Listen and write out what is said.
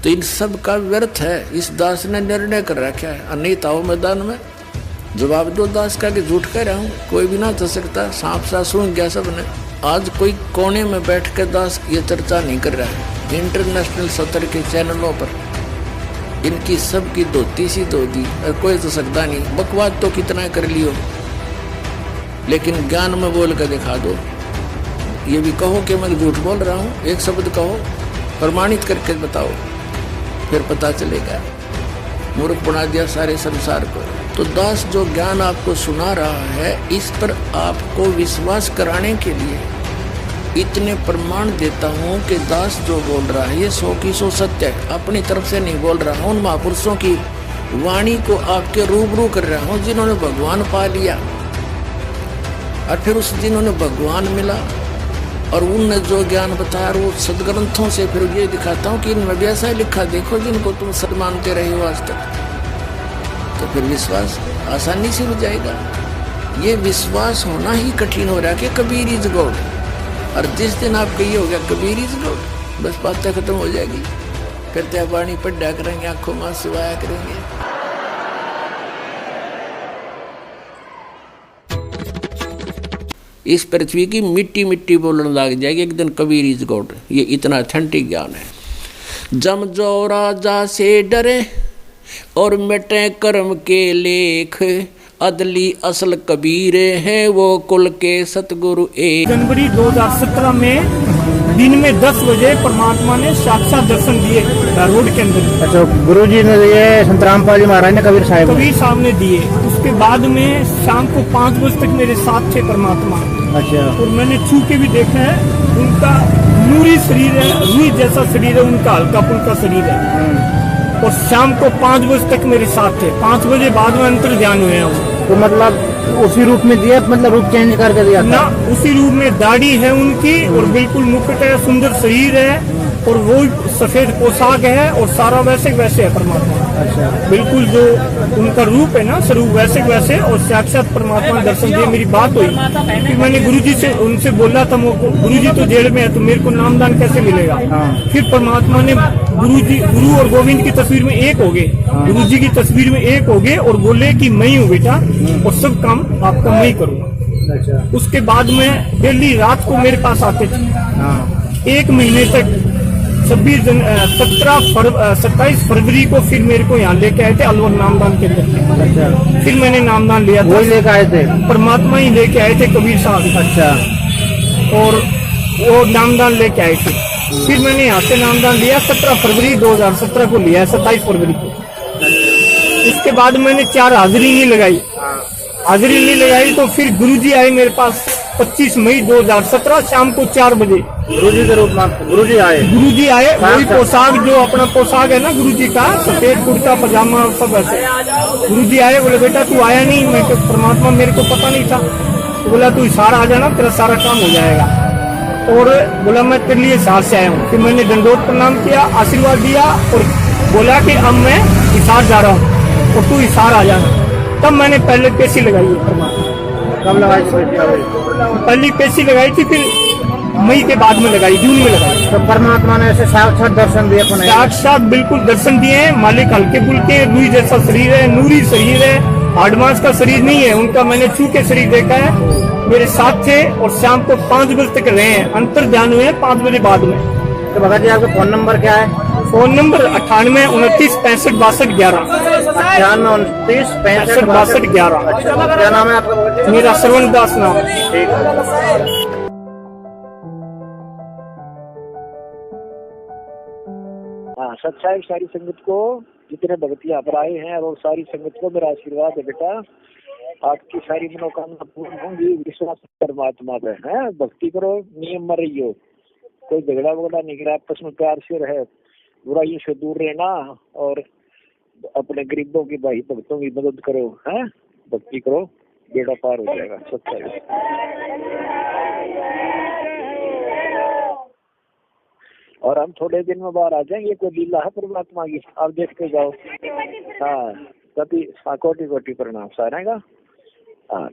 तो इन सब का व्यर्थ है। इस दास ने निर्णय कर रखा है, अनिताओं मैदान में जवाब दो दास का कि झूठ कह रहा हूँ, कोई भी ना चल सकता, सांप सा सुन गया सबने। आज कोई कोने में बैठ कर दास ये चर्चा नहीं कर रहा है। इंटरनेशनल सतर के चैनलों पर इनकी सबकी धोती सी धो दी और कोई तो सकता नहीं। बकवाद तो कितना कर लियो, लेकिन ज्ञान में बोल कर दिखा दो। ये भी कहो कि मैं झूठ बोल रहा हूँ, एक शब्द कहो, प्रमाणित करके बताओ, फिर पता चलेगा। मूर्ख बना दिया सारे संसार को। तो दास जो ज्ञान आपको सुना रहा है, इस पर आपको विश्वास कराने के लिए इतने प्रमाण देता हूँ कि दास जो बोल रहा है ये 100 की 100 सत्य है। अपनी तरफ से नहीं बोल रहा हूँ, उन महापुरुषों की वाणी को आपके रूबरू कर रहा हूँ जिन्होंने भगवान पा लिया, और फिर उस जिन्होंने भगवान मिला और उनने जो ज्ञान बताया वो सदग्रंथों से फिर ये दिखाता हूँ कि इनमें भी ऐसा लिखा, देखो जिनको तुम सद मानते रहे हो आज तक। तो फिर विश्वास आसानी से हो जाएगा। ये विश्वास होना ही कठिन हो रहा है कि कबीर इज गॉड, और जिस दिन आपको ये हो गया कबीर इज गॉड, बस बातें खत्म हो जाएगी। फिर त्या पानी पड्डा करेंगे, आंखों में सिवाया करेंगे। इस पृथ्वी की मिट्टी मिट्टी बोलने लग जाएगी एक दिन कबीर इज गॉड। ये इतना अथेंटिक ज्ञान है। जम जो राजा से डरे और मिटे कर्म के लेख, अदली असल कबीरे हैं वो कुल के सतगुरु एक। जनवरी 2017 में दिन में 10 बजे परमात्मा ने साक्षात दर्शन दिए रोड के अंदर। अच्छा, गुरु जी ने दिए, संत रामपाल जी महाराज ने, कबीर साहब ने दिए। उसके बाद में शाम को 5 बजे तक मेरे साथ थे परमात्मा। अच्छा। और मैंने छू के भी देखा है, उनका नूरी शरीर है, रूई जैसा शरीर है उनका, हल्का फुल्का शरीर है। और शाम को 5 बजे तक मेरे साथ थे। 5 बजे बाद में अंतर ध्यान हुए हैं। तो मतलब उसी रूप में दिया, मतलब रूप चेंज करके दिया ना, उसी रूप में दाढ़ी है उनकी और बिल्कुल मुकुट है, सुंदर शरीर है और वो सफेद पोशाक है और सारा वैसे वैसे है परमात्मा। अच्छा। बिल्कुल जो उनका रूप है ना, स्वरूप वैसे वैसे, और साक्षात परमात्मा दर्शन दिए। मेरी बात हुई कि मैंने गुरुजी से उनसे बोला था, गुरुजी तो जेल में है तो मेरे को नामदान कैसे मिलेगा। फिर परमात्मा ने गुरु और गोविंद की तस्वीर में एक हो गए, गुरुजी की तस्वीर में एक हो गए और बोले कि मैं ही हूँ बेटा और सब काम आपका मैं ही करूँगा। अच्छा। उसके बाद में डेली रात को मेरे पास आते थे। 1 महीने तक 27 फरवरी को फिर मेरे को यहाँ लेके आए थे अलवर नामदान के अंदर। अच्छा। फिर मैंने नामदान लिया था। वही लेके आए थे? परमात्मा ही लेके आए थे, कबीर साहब। अच्छा। और वो नामदान लेके आए थे। फिर मैंने यहाँ से नामदान लिया 17 फरवरी 2017 को लिया, 27 फरवरी को। इसके बाद मैंने 4 हाजिरी नहीं लगाई। हाजिरी नहीं लगाई तो फिर गुरुजी आए मेरे पास 25 मई 2017 शाम को 4 बजे। गुरुजी के रूप में गुरुजी आए? वही पोशाक जो अपना पोशाक है ना गुरुजी का, सफेद कुर्ता पजामा सब ऐसे। गुरुजी आए, बोले बेटा तू आया नहीं। मैं परमात्मा मेरे को पता नहीं था। तो बोला तू इशारा आ जाना, तेरा सारा काम हो जाएगा। और बोला मैं तेरे लिए साथ से आया हूँ। फिर मैंने दंडोत प्रणाम किया, आशीर्वाद दिया और बोला कि अब मैं हिसार जा रहा हूँ और तू हिसार आ जाना। तब मैंने पहले पेशी लगाई है परमात्मा। कब लगाई? पहली पेशी लगाई थी, फिर मई के बाद में लगाई, जून में लगाई। तो परमात्मा ने ऐसे साक्षात दर्शन दिए? साक्षात बिल्कुल दर्शन दिए हैं। मालिक हल्के फुल्के रुई जैसा शरीर है, नूरी शरीर है, हार्डमास का शरीर नहीं है उनका। मैंने छू के शरीर देखा है। मेरे साथ थे और शाम को 5 बजे तक रहे हैं। अंतर ध्यान हुए 5 बजे बाद में। तो भगत जी आपका फोन नंबर क्या है? Phone number 98 29 65 62 11। 98 29 65 62 11। अच्छा, क्या नाम है आपका? मेरा श्रवण दास नाम है। ठीक है। हाँ, सच्चाई सारी संगत को, जितने भगत यहाँ पर आए हैं और सारी संगत को मेरा आशीर्वाद है बेटा। आपकी सारी मनोकामना पूर्ण होंगी। विश्वास परमात्मा पे है, भक्ति करो, नियम में रहियो, कोई झगड़ा वगड़ा नहीं करा, आपस में प्यार से रहे, बुराइयों से दूर रहना और अपने गरीबों की, भाई भक्तों की मदद करो, है भक्ति करो, बेड़ा पार हो जाएगा। सच्चाई। और हम थोड़े दिन में बाहर आ जाएंगे। कोई लीला है परमात्मा की, आप देख के जाओ। हाँ, कभी कोटि कोटि प्रणाम सारेगा। हाँ।